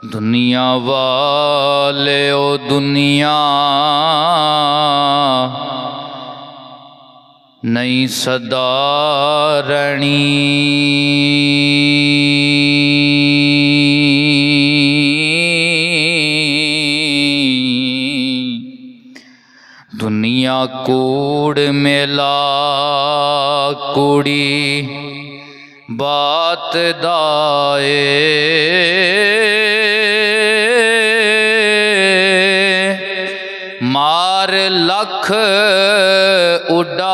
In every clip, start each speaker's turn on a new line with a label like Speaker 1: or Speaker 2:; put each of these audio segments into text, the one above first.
Speaker 1: दुनिया वाले ओ दुनिया नहीं सदारणी। दुनिया कूड़ मेला कुड़ी बात दाए। मार लख उडारियां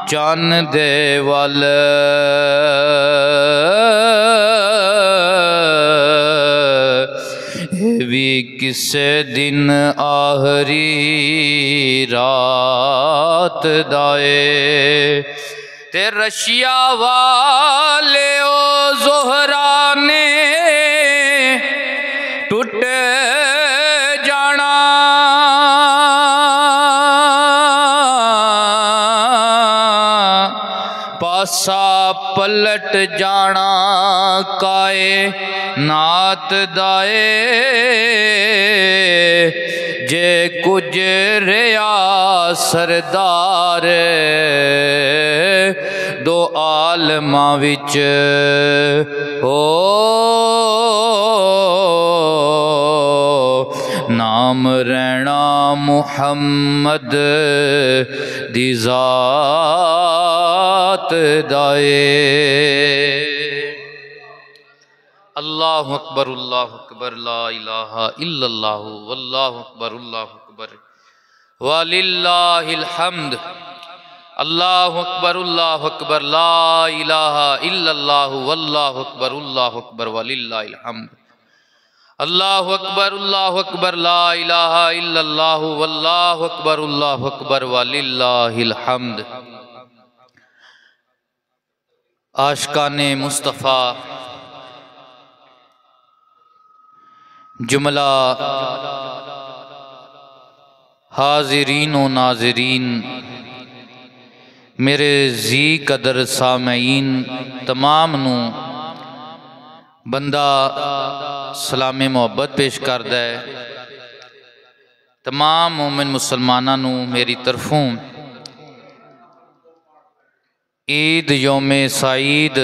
Speaker 1: चन दे वल। भी किसे दिन आहरी रात दाए। ते रशिया वाले ओ ज़ोहरा ने टूट जाना। पासा पलट जाना काए नात दाए। जे कुछ रिया सरदार दो आलमा विच हो। नाम रहना मुहम्मद दी ज़ात दाए। अल्लाहु अकबर ला इलाहा इल्लल्लाहु वल्लाहु अकबर वलिल्लाहिल हम्द। अल्लाहु अकबर ला इलाहा इल्लल्लाहु वल्लाहु अकबर वलिल्लाहिल हम्द। अल्लाहु अकबर ला इलाहा इल्लल्लाहु वल्लाहु अकबर वलिल्लाहिल हम्द। आशिकाने मुस्तफ़ा जुमला हाजिरीन व नाजरीन, मेरे जी कदर सामईन तमाम नू बंदा सलामे मुहब्बत पेश करदा है। तमाम मोमिन मुसलमानां नू मेरी तरफों ईद यौमे साईद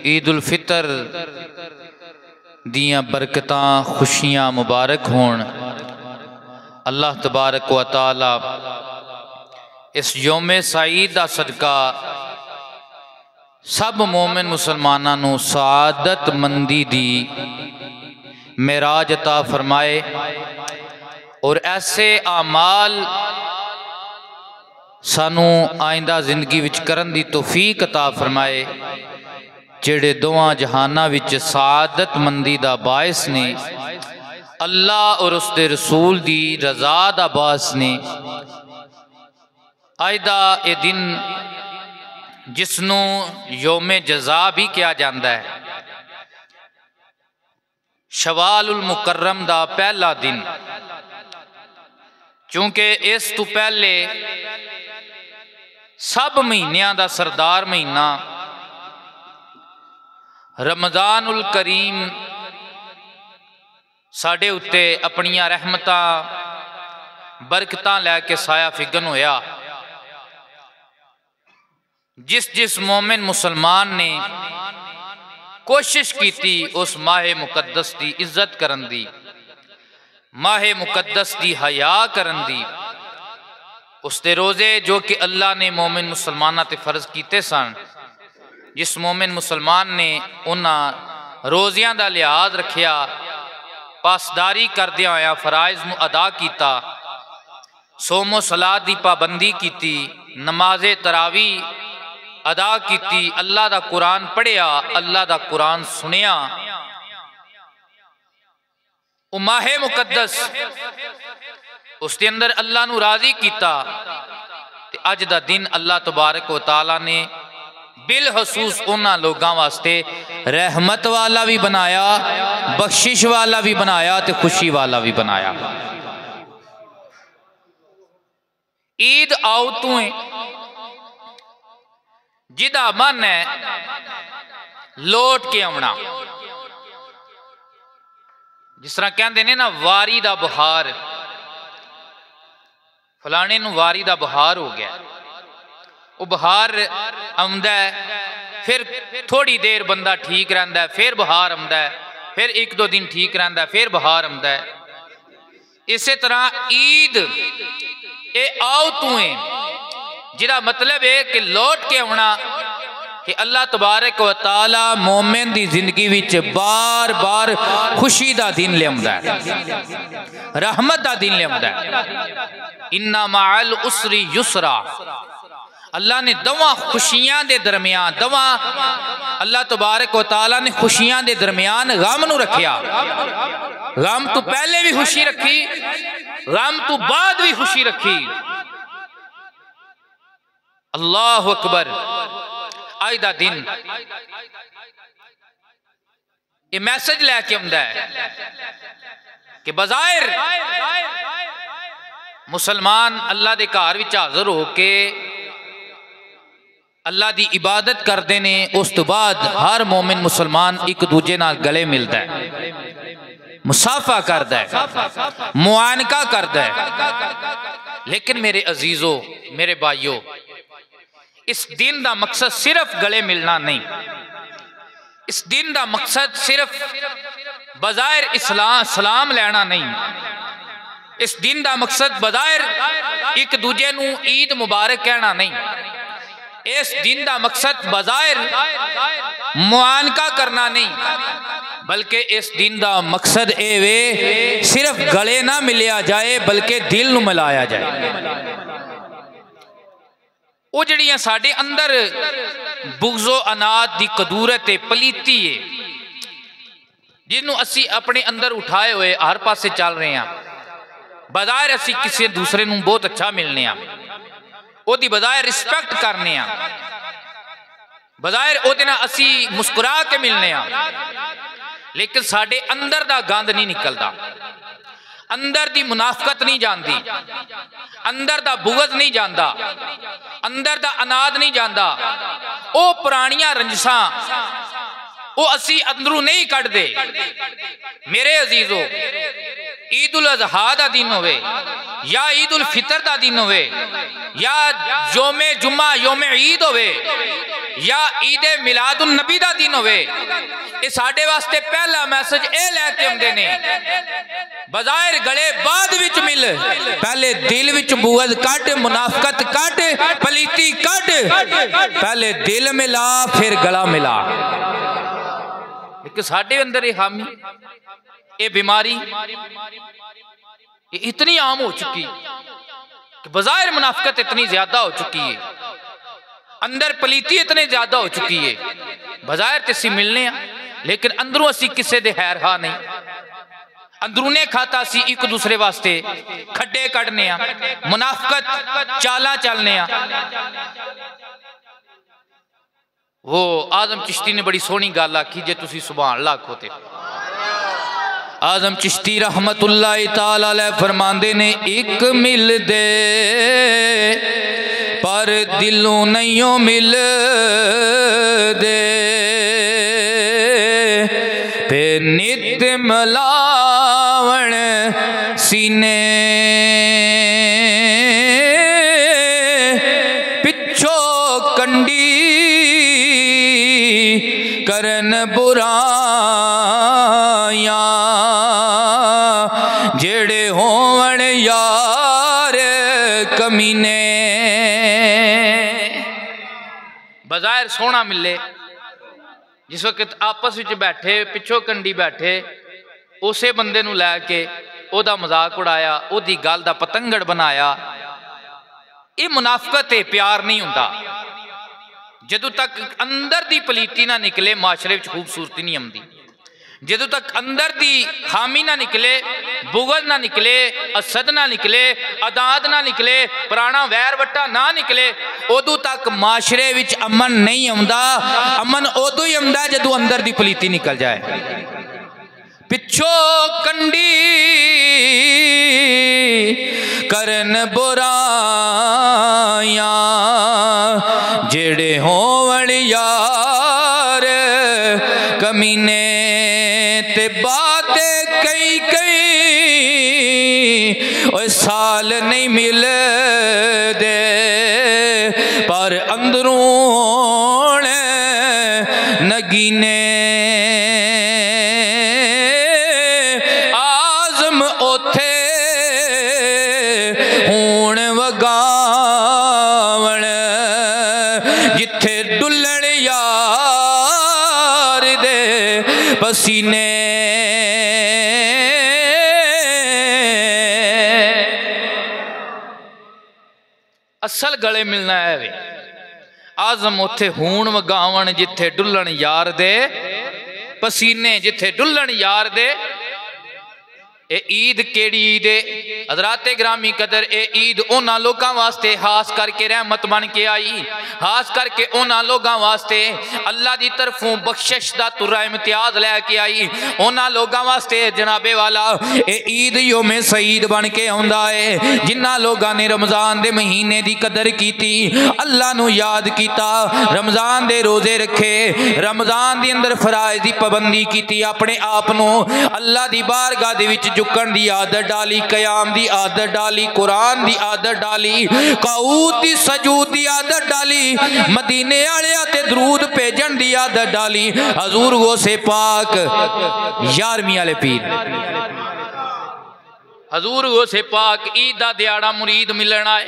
Speaker 1: ईद उल फितर दियां बरकतां खुशियां मुबारक होण। अल्लाह तबारक व तआला इस यौमे साईद दा सदका सब मोमिन मुसलमानां नू सआदत मंदी दी मेराज अता फरमाए और ऐसे आमाल सानू आइंदा जिंदगी विच करन दी तौफीक अता फरमाए जेड़े दोवां जहाना विच सआदत मंदी दा बाइस ने, अल्लाह और उसके रसूल दी रजा दा बाइस ने। अज दा ये दिन जिसनू यौमे जज़ा भी कहा जाता है, शवालुल मुकर्रम दा पहला दिन, क्योंकि इस तू पहले सब महीनों का सरदार महीना रमज़ानुल करीम साढ़े उत्ते अपनिया रहमतां बरकतां लैके साया फिगन होया। जिस जिस मोमिन मुसलमान ने कोशिश की उस माहे मुकद्दस की इज्जत करन दी, माहे मुकद्दस की हया करन दी, उसके रोज़े जो कि अल्लाह ने मोमिन मुसलमाना ते फर्ज किए सन, जिस मोमिन मुसलमान ने उन्हां रोज़ियां का लिहाज रखिया, पासदारी करदिया होया फराइज नूं अदा किया, सोमो सलात की पाबंदी की, नमाजे तरावी अदा की, अल्लाह का कुरान पढ़िया, अल्लाह का कुरान सुनिया। माहे मुकद्दस उसके अंदर अल्लाह नू राजी किया। अज दा दिन अल्लाह तबारक व तआला ने बिलखसूस उन्हां लोगों वास्ते रहमत वाला भी बनाया, बख्शिश वाला भी बनाया, ते खुशी वाला भी बनाया। ईद आओ तू जिदा मन है लोट के आना। जिस तरह कहते ने ना वारी दा बहार, फलाने नूं वारी दा बहार हो गया, वो बहार आउंदा है, फिर थोड़ी देर बंदा ठीक रहिंदा है, फिर बहार आउंदा है, फिर एक दो दिन ठीक रहिंदा है, फिर बहार आउंदा है। इस तरह ईद ये आओ तू है, जिहदा मतलब है कि लौट के आना, कि अल्लाह तबारक व तआला मोमिन दी जिंदगी विच बार बार खुशी दा दिन लियाउंदा है, रहमत दा दिन लियाउंदा है। इन्ना माअल उसरी युसरा, अल्लाह ने दवा खुशियां दे दरमियान, दवा अल्लाह तबारक व तआला ने खुशियां दे दरमियान गम नूं रखिया। गम तो पहले भी खुशी रखी, गम तो बाद भी खुशी रखी। अल्लाह अकबर। आज दा दिन ये मैसेज लैके आउंदा है कि बज़ाहिर मुसलमान अल्लाह दे घर विच हाज़र होके अल्लाह दी इबादत करते ने, उस तो बाद हर मोमिन मुसलमान एक दूजे नाल गले मिलता है, मुसाफा करता है, मुआनका करता है। लेकिन मेरे अजीजों, मेरे भाइयों, इस दिन का मकसद सिर्फ गले मिलना नहीं, इस दिन का मकसद सिर्फ बज़ाहिर इस्लाम सलाम लेना नहीं, इस दिन का मकसद बज़ाहिर एक दूजे नूं ईद मुबारक कहना नहीं, इस दिन का मकसद बज़ाहिर मुआनका करना नहीं, बल्कि इस दिन का मकसद ये वे सिर्फ गले ना मिलिया जाए बल्कि दिल नूं मिलाया जाए। वो जड़ियां साडे अंदर बुग़्ज़ो अनाद दी कदूरत पलीती है, जिन्हों असी अपने अंदर उठाए हुए हर पासे चल रहे हैं, बज़ाहिर असी किसी दूसरे नूं बहुत अच्छा मिलने, ओदी बज़ाहिर रिस्पेक्ट करने, बज़ाहिर ओदे नाल असी मुस्कुरा के मिलने, लेकिन साडे अंदर दा गंद नहीं निकलता, अंदर दी मुनाफकत नहीं जानती, अंदर दा बुग़्ज़ नहीं जानता, अंदर दा अनाद नहीं जानता, वो पुरानियां रंजिशां वो असी अंदरों नहीं कढ़दे। मेरे अजीजों, ईद उल अज़हा दा दिन होवे या ईद उल फितर दा दिन होवे या योमे जुम्मा योमे ईद होवे या ईद मिलादुन नबी दा दिन होवे, ये साडे वास्ते पहला मैसेज ये लैके आउंदे ने, बज़ाहिर गले बाद विच मिल, पहले दिल विच बुग़्ज़ कट, मुनाफकत कट, पलीती कट, पहले दिल मिला फिर गला मिला। लेकिन साडे अंदर ये हामी, ये बीमारी ये इतनी आम हो चुकी कि बज़ाहिर मुनाफकत इतनी ज्यादा हो चुकी है, अंदर पलीती इतनी ज्यादा हो चुकी है, बज़ाहिर ते असीं मिलने आ लेकिन अंदरों असीं किसे दे खैर खा नहीं, अंदरूने खाता असीं एक दूसरे वास्ते खड्डे कढ़ने, मुनाफकत चाला चलने। वो आज़म चिश्ती ने बड़ी सोहनी गल आखी, जे तुसीं सुभान अल्लाह आखो ते आज़म चिश्ती रहमतुल्लाह तआला अलैह फरमांदे ने, एक मिल दे पर दिलों नहीं मिल दे, फिर नित मिलावण सीने, पिछो कंडी करन बुराया, जेड़े होवन यार कमीने। बज़ाहिर सोहना मिले, जिस वक्त आपस में बैठे पिछो कंडी बैठे उसे बंदे नूं लैके ओदा मजाक उड़ाया, ओदी गल दा पतंगड़ बनाया, ये मुनाफकत है, प्यार नहीं हुंदा। जदों तक अंदर दी पलीती ना निकले माशरे विच खूबसूरती नहीं आउंदी, जदों तक अंदर दी खामी ना निकले, बुग़्ज़ ना निकले, असद ना निकले, अदाद ना निकले, पुराना वैर वट्टा ना निकले, उदों तक माशरे विच अमन नहीं आउंदा। अमन उदों ही आउंदा जदों अंदर दी पलीती निकल जाए। पिछो कंडी करन बुराया, जेड़े होवन यार कमीने ते बातें कई कई ओ साल नहीं मिल दे, पर अंदरों नगीने आज़म ओथे हूण वगावण, जिथे डुल्लण यार दे पसीने। असल गले मिलना है वे आज़म उथे हूण वगावण, जिथे डुल्लण यार दे पसीने, जिथे डुल्लण यार दे। ए ईद केड़ी ईद है हज़राते ग्रामी कदर? ए ईद उन्हां लोगों वास्ते खास करके रहमत बन के आई, खास करके उन्हां लोगों वास्ते अल्लाह की तरफों बख्शिश दा तुरा इम्तियाज लैके आई। उन्हां लोगों वास्ते जनाबे वाला ए ईद योमे सईद बन के आउंदा है, जिन्हां लोगों ने रमज़ान दे महीने की कदर की, अल्लाह नू याद किया, रमज़ान दे रोजे रखे, रमज़ान दे अंदर फराइज की पाबंदी की, अपने आप नू अल्लाह की बारगाह दे विच झुकण दी आदत डाली, कयाम दी आदत डाली, कुरान दी आदत डाली, कऊद दी सजूद दी आदत डाली, मदीने आलिया ते दरूद भेजण दी आदत डाली। हजूर गौसे पाक 11वीं वाले पीर, हजूर गौसे पाक ईद दा दिहाड़ा मुरीद मिलण आए,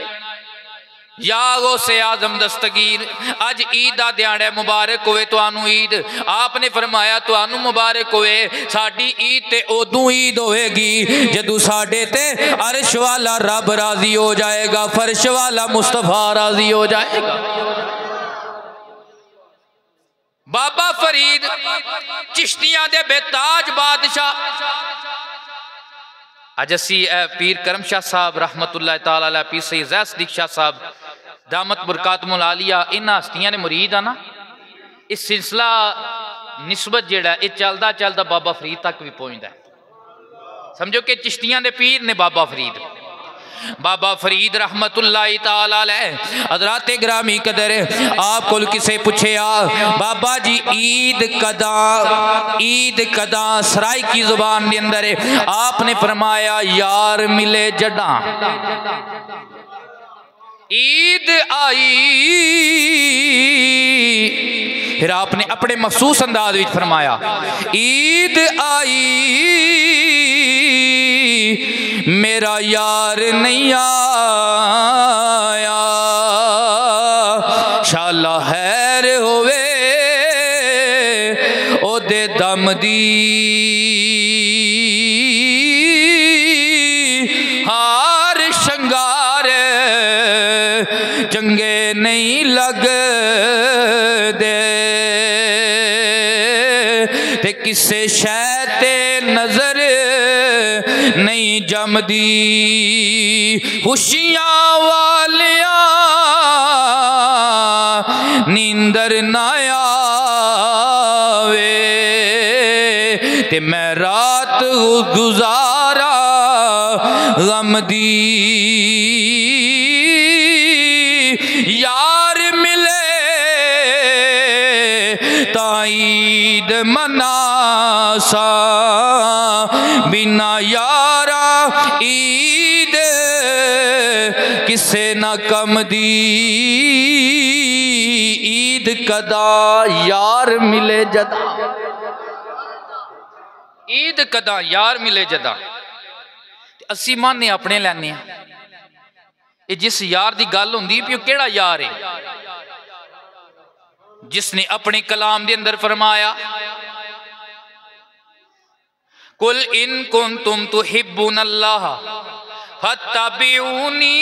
Speaker 1: या गौसे आजम दस्तगीर अज ईद दा दिहाड़ा मुबारक होवे तुहानू ईद। आपने फरमाया तुहानू मुबारक होवे, साडी ईद ते उदों ईद होएगी जदों साडे ते अर्श वाला रब राजी हो जाएगा, फर्श वाला मुस्तफा राजी हो जाएगा। बाबा फरीद चिश्तियां दे बेताज बादशाह, अज असी पीर करम शाह साहब रहमतुल्लाह ताला अलैह, पीर सैयद ज़ैद सिद्दीक़ शाह साहब दामत बरकातुहुल आलिया, इन्हां हस्तियां ने मुरीद आ ना, इस सिलसिला निस्बत जेड़ा ये चलदा चलदा बाबा फरीद तक भी पहुंचदा है। समझो कि चिश्तियां दे पीर ने बाबा फरीद, बाबा फरीद रहमतुल्लाह ताला अलैह। हज़राते ग्रामी कदर आप कोल किसे पूछया बाबा जी ईद कदा, ईद कदा? सराय की जुबान के अंदर आपने फरमाया यार मिले जड़ा, ईद आई। फिर आपने अपने मखसूस अंदाज में फरमाया ईद आई, मेरा यार नहीं आया, शाला हैर होवे ओदे दम दी, हार शंगार चंगे नहीं लग दे, ते किसे शै ते नजर नहीं जमदी, खुशियां वालिया नींदर ना आवे, ते मैं रात गुजारा गम दी। यार मिले ईद मनासा, बिना यारा ईद किसे न कम दी, ईद कदा यार मिले जदा, ईद कदा यार मिले जदा। असी माने अपने लैने, जिस यार की गल होंदी भी केड़ा यार है, जिसने अपने कलाम के अंदर फरमाया कुल इन कुंतुम तुहिब्बुनल्लाह फत्तबिऊनी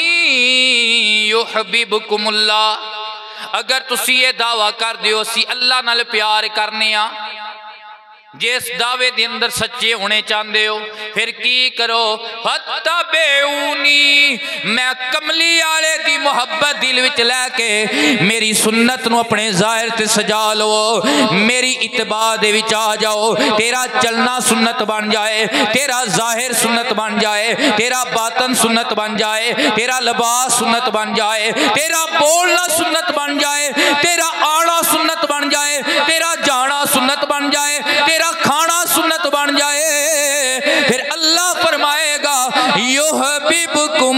Speaker 1: युहब्बिबकुमुल्लाह। अगर तुसी ये दावा कर दियो असी अल्लाह नाल प्यार करने आ, जिस दावे दे अंदर सच्चे होने चाहते हो फिर की करो, फत्तबिऊनी, मैं कमली आले दी मोहब्बत दिल विच लैके मेरी सुन्नत नूं अपने जाहिर ते सजा लो, मेरी इत्तबा दे विच आ जाओ, तेरा चलना सुन्नत बन जाए, तेरा जाहिर सुन्नत बन जाए, तेरा बातन सुन्नत बन जाए, तेरा लिबास सुन्नत बन जाए, तेरा बोलना सुन्नत बन जाए, तेरा आना सुन्नत बन जाए, तेरा जाना सुन्नत बन जाए,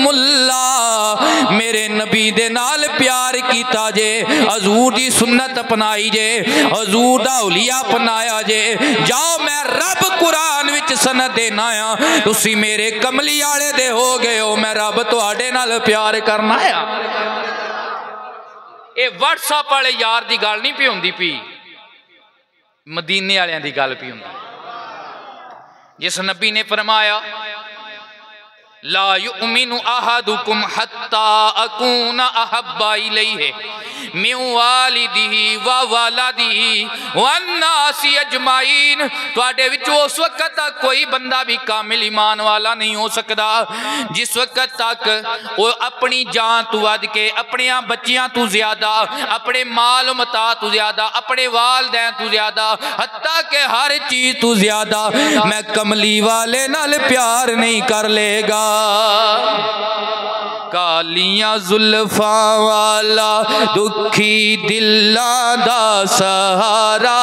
Speaker 1: हुकुमुल्ला, मेरे नबी दे नाल प्यार कीता जे, हजूर दी सुन्नत अपनाई जे, हजूर दा औलिया अपनाया जे। जाओ मैं रब कुरान विच सनद देना आ, तुसी मेरे कमली आले दे हो गए हो, मैं रब तुहाडे नाल प्यार करना आ। ये व्हाट्सएप वाले यार दी गल नहीं पी हुंदी पी, मदीने वालियां दी गल पी हुंदी। जिस नबी ने फरमाया ला युमिनु अहदुकुम हत्ता अकूना अहब्बा इलैहि मिन वालिदिही व वलदिही वन्नासी अजमाइन, तुहाडे विच उस वक्त तक कोई बंदा भी कामिल ईमान वाला नहीं हो सकता जिस वक्त तक वो अपनी जान तू वध के, अपने बच्चियां तू ज्यादा, अपने माल मता तू ज्यादा, अपने वालदैन तू ज्यादा, हत्ता के हर चीज तू ज्यादा मैं कमली वाले नाल प्यार नहीं कर लेगा। कालियां जुल्फा वाला दुखी दिलां दा सहारा,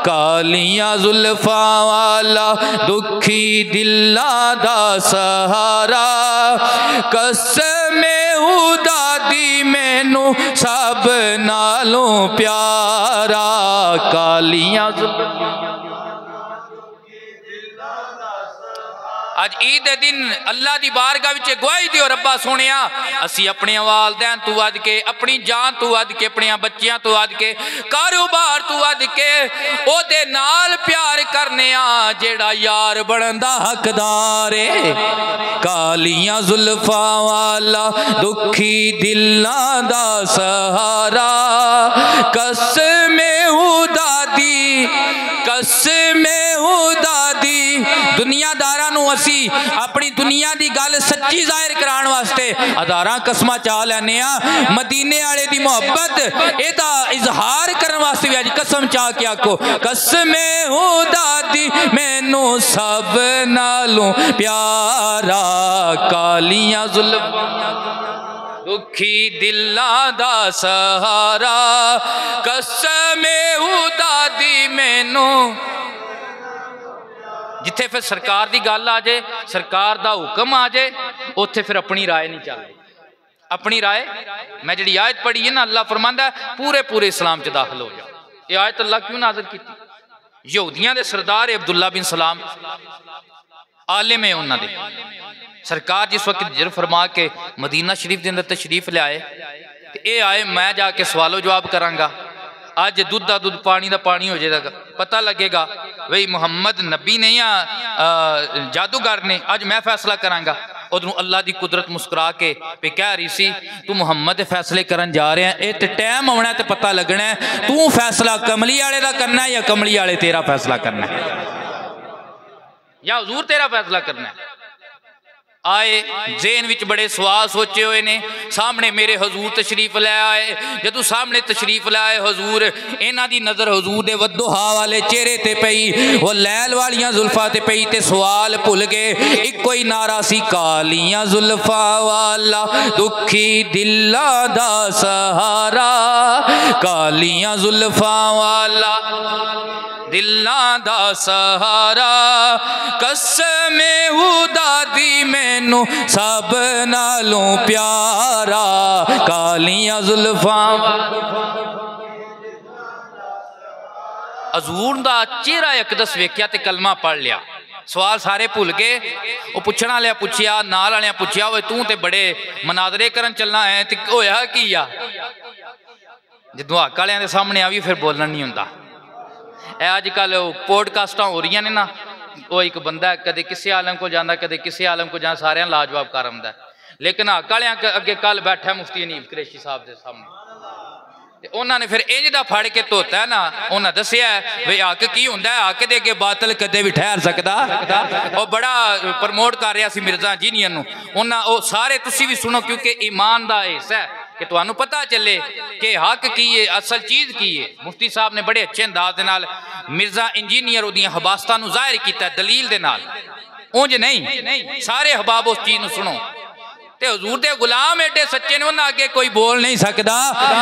Speaker 1: कालियां जुल्फा वाला दुखी दिलां दा सहारा, कसमे खुदा दी मैनू सब नालों प्यारा। कालियां जुल्फा अज ईद दे दिन अल्लाह दी बारगाह विच गवाही दियो, रब्बा सोनिया असी अपने वालदैन तू वध के, अपनी जान तू वध के, अपनी बच्चियां तू वध के, कारोबार तू वध के ओदे नाल प्यार करने आ जेड़ा यार बनन दा हकदार है। कालियां जुल्फा वाला दुखी दिलां दा सहारा, कसमे खुदा दी, कसमे खुदा दी। दुनियादारां नूं असी अपनी दुनिया की गल सच्ची जाहिर कराने वास्ते हज़ारां कसमां चा लैने आ, मदीने वाले दी मोहब्बत एदा इजहार करने वास्ते भी अज कसम चा के आखो, कसमे खुदा दी मैनू सब नालों प्यारा। कालियां जुल्फां दुखी दिलां दा सहारा, कसमे खुदा दी मैनू। जिथे फिर सरकार की गल आ जाए, सरकार का हुक्म आ जाए, उत्थे फिर अपनी राय नहीं चलती। अपनी राय मैं जी आयत पढ़ी है ना, अल्लाह फरमांदा पूरे पूरे इस्लाम च दाखिल हो जाओ। ये आयत अल्लाह क्यों नाज़िल की? यहूदियां दे सरदार अब्दुल्ला बिन सलाम आलिम है, उन्होंने सरकार जिस वक्त हिजर फरमा के मदीना शरीफ के अंदर तशरीफ लियाए, ये आए मैं जाके सवालो जवाब करांगा। अज दुध का दुध पानी का पानी हो जाएगा, पता लगेगा भाई मुहम्मद नबी ने या जादूगर ने। अज मैं फैसला करांगा। उधरों अल्लाह की कुदरत मुस्कुरा के पे कह रही सी तू मुहम्मद फैसले करन जा रहे हैं, ये टाइम आना तो पता लगना है तू फैसला कमली वाले का करना है या कमली वाले तेरा फैसला करना है या हुजूर तेरा फैसला करना है। आए जेन विच बड़े सवाल सोचे हुए ने, सामने मेरे हजूर तशरीफ लै आए। जदों सामने तशरीफ लाए हजूर, इन्हां दी नज़र हजूर दे वद्दोहा वाले चेहरे ते पई, वो लैल वालियां जुल्फा ते पई ते सवाल भुल गए। इक्को ही नारा सी, कालियां जुल्फा वाला दुखी दिलां दा सहारा, कालियां जुल्फा वाला दिलां दा सहारा, कसमे खुदा दी मैनू सब नालों प्यारा। कालियां जुल्फां हजूर दा चेहरा इकदस वेख्या ते कलमा पढ़ लिया। सवाल सारे भुल गए। वो पुछण वाले पुछया, नाल वाले पुछया, वो तू ते बड़े मनादरे करन चलना है ते होया की आ? जदों हक वालियां दे सामने आ भी फिर बोलना नहीं हुंदा। अजकल पॉडकास्टां हो रही ने ना, वो एक बंदा कदे किसी आलम को जाता कदे किसी आलम को जाता, सारे लाजवाब कर आंदा। लेकिन हक वालियां अगे कल बैठा मुफ्ती हनीफ कुरैशी साहब के सामने, उन्होंने फिर इंज दा फड़ के धोता है ना, उन्हें दसिया भी हक की हुंदा है, हक दे अगे बातल कदे भी ठहर सकदा। वो बड़ा प्रमोट कर रहा सी मिर्जा इंजीनियर नूं। उन्हां ओ सारे तुसी भी सुनो, क्योंकि ईमान दा हिस्सा है कि तुहानू पता चले कि हक की है, असल चीज़ की है। मुफ्ती साहब ने बड़े अच्छे अंदाज दे नाल मिर्जा इंजीनियर उहदियां हबासतां नू जाहिर किया दलील दे नाल, उंज नहीं। सारे हबाब उस चीज़ नू सुनो। ते हुजूर दे गुलाम एडे सच्चे ने, उन्हां अगे कोई बोल नहीं सकदा।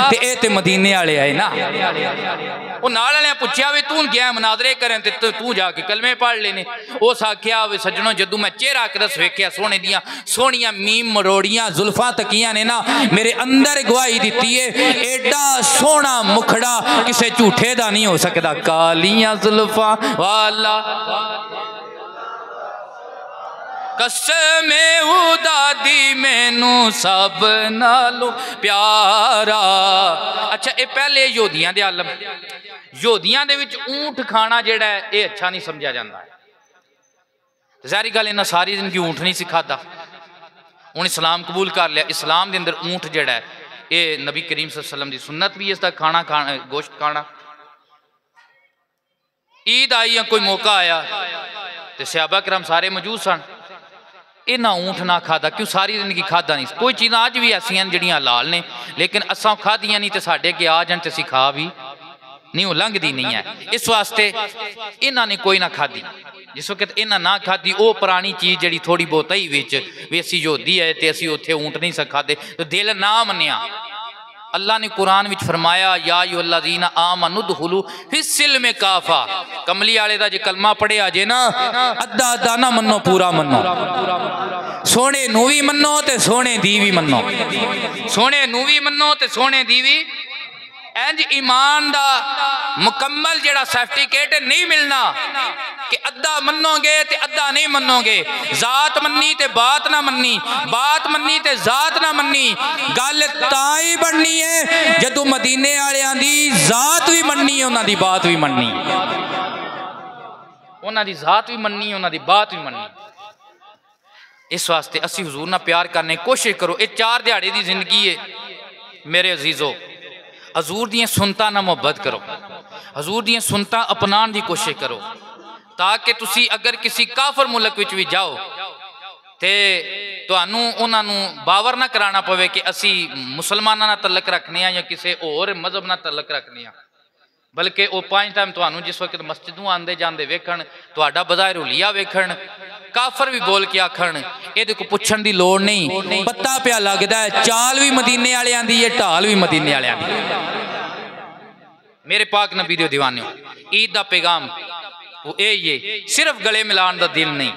Speaker 1: ते ए ते मदीने वाले आए ना, वो नाल वाले पुछया वे तू गया मुनाजरे करें ते तू जाके कलमे पढ़ लेने। उस आख्या वे सज्जनों जदों मैं चेहरा अकदस वेख्या सोने दियां सोहणियां मीम मरोड़ियां जुल्फां तकियां ने ना, मेरे अंदर गवाही दिती है एडा सोहना मुखड़ा किसे झूठे दा नहीं हो सकदा। कालियां जुल्फां वाला कसमे खुदा दी मैनू सब नालों प्यारा। अच्छा ये पहले योधियां दे आलम, योधियां दे विच ऊंट खाना जेड़ा है ये अच्छा नहीं समझा जाता। ज़ाहिर गल इन्हां सारी जिंदगी ऊंट नहीं सिखादा, हुण इस्लाम कबूल कर लिया। इस्लाम के अंदर ऊंट जेड़ा है ये नबी करीम सल्लल्लाहु अलैहि वसल्लम की सुन्नत भी, इसका खाना गोश्त खाना। ईद आई या कोई मौका आया तो सहाबा किराम सारे मौजूद सन, इन्हां ऊंट ना खादा, क्यों सारी जिंदगी खादा नहीं। कोई चीज़ अज भी ऐसियां जिहड़ियां हलाल ने लेकिन असां खादियां नहीं, तो साडे अगे आ जाण ते असीं खा भी नहीं, वो लंघदी नहीं है। इस वास्ते इन्हां ने कोई ना खादी। जिस वक्त इन्हां ना खादी वो पुरानी चीज़ जिहड़ी थोड़ी बहुत ही विच भी असीं योधी है तो असीं उत्थे ऊंट नहीं खादे, तो दिल ना मन्निया। अल्लाह ने कुरान विच फरमाया या अय्युहल्लज़ीना आमनु दुखुलू फिस्सिल्म काफा। कमली वाले दा जे कलमा पढ़िया जे ना, अद्धा अद्धा ना मन्नो पूरा मन्नो। सोने नू भी मन्नो ते सोने दी भी मन्नो, सोने नू भी मन्नो ते सोने दी भी। इंज ईमान दा मुकम्मल जेड़ा सर्टिफिकेट नहीं मिलना कि अद्धा मन्नोगे ते अद्धा नहीं मन्नोगे, जात मन्नी ते बात ना मन्नी, बात मन्नी ते जात ना मन्नी। गल तां ही बननी है जदों मदीने वालियां दी जात भी मन्नी, उन्हां दी बात भी मन्नी, उन्हां दी जात भी मन्नी, उन्हां दी बात भी मन्नी। इस वास्ते असीं हुजूर नाल प्यार करने की कोशिश करो। ये 4 दिहाड़े दी जिंदगी है मेरे अजीजों, हजूर दियां सुन्नतां नाल मुहब्बत करो, हजूर दियां सुन्नतां अपनाने की कोशिश करो, ताकि तुसी अगर किसी काफर मुल्क विच भी जाओ तो तुहानू उन्हां नू बावर ना कराना पवे कि असी मुसलमानां नाल तलक रखने या किसी होर मजहब नाल तलक रखने, बल्कि वो 5 टाइम तुहानू जिस वक्त मस्जिदों आंदे जांदे वेखण, तुहाडा बज़ाहिर हुलिया वेखण, काफर भी बोल के आखण, ये को पुछण की लोड़ नहीं, पता पिया लगता है चाल भी मदीने वालियां दी है, ढाल भी मदीने वालियां दी। मेरे पाक नबी दे दीवाने, ईद का पैगाम वो यही है, सिर्फ गले मिलान का दिल नहीं।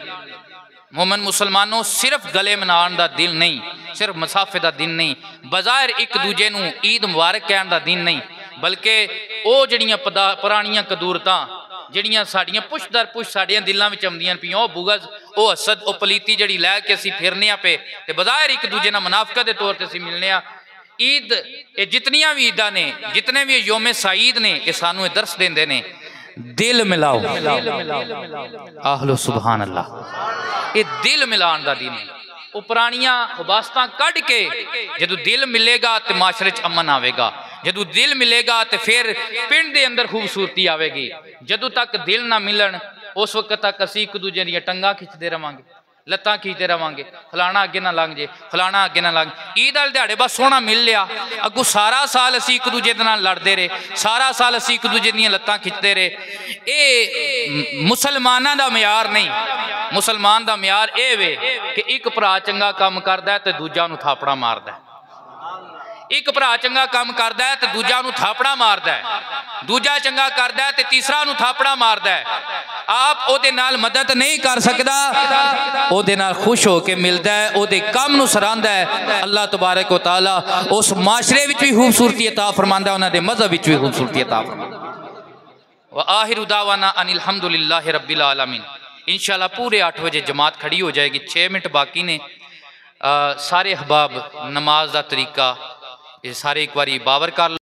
Speaker 1: मोमन मुसलमानों सिर्फ गले मिलान का दिल नहीं, सिर्फ मुसाफे का दिन नहीं, बज़ाहिर एक दूजे नू ईद मुबारक कहण का दिन नहीं, बल्कि वो जड़ियां पुरानियां कदूरतां जड़ियां साड़ियां पुछ दर पुछ साड़ियां दिलों में आउंदियां पियां, वो बुगज, वो हसद, वो पलीती जड़ी लैके असीं फिरने पे ते बज़ाहिर एक दूजे नाल मुनाफकत के तौर पर असीं मिलने। ईद ये जितनियां भी ईदां ने, जितने भी योमे सईद ने, ये सानू ये दर्श देंदे ने दिल मिलाओ। आखलो सुभान अल्लाह। ये दिल मिलान का दिन है। वो पुरानियां खबासतां कढ़ के जदों दिल मिलेगा तो माशरे च अमन आवेगा, जदों दिल मिलेगा तो फिर पिंड के अंदर खूबसूरती आवेगी। जदों तक दिल ना मिलन उस वक्त तक असीं एक दूजे दी टंगा खिंचते रवांगे, लत्तां खींचते रवांगे, फलाना अगे ना लंघ जे, फलाना अगे ना लंघ। ईद वाले दिहाड़े बस सोहना मिल लिया, अगू सारा साल असीं एक दूजे दे नाल लड़ते रहे, सारा साल असीं एक दूजे दीयां लत्तां खिंचते रहे। ये मुसलमानां दा म्यार नहीं। मुसलमान दा म्यार ये वे कि एक भरा चंगा काम करदा है तो दूजा नूं थापड़ा मारदा है, एक भरा चंगा काम करदा है तो दूजा नूं थापड़ा मारदा है, दूजा चंगा करदा है तो तीसरा नूं थापड़ा मारदा है। आप ओदे नाल मदद नहीं कर सकदा, ओदे नाल खुश हो के मिलदा है, ओदे काम नूं सराहंदा है। अल्लाह तबारक व तआला उस माशरे विच भी खूबसूरती अता फरमांदा, उन्हां दे मज़हब विच भी खूबसूरती अता फरमांदा। व आखिरु दावाना अनिल हम्दुलिल्लाहि रब्बिल आलमीन। इंशाअल्लाह पूरे 8 बजे जमात खड़ी हो जाएगी, 6 मिनट बाकी ने। सारे अहबाब नमाज का तरीका ये सारे एक बारी बावर कर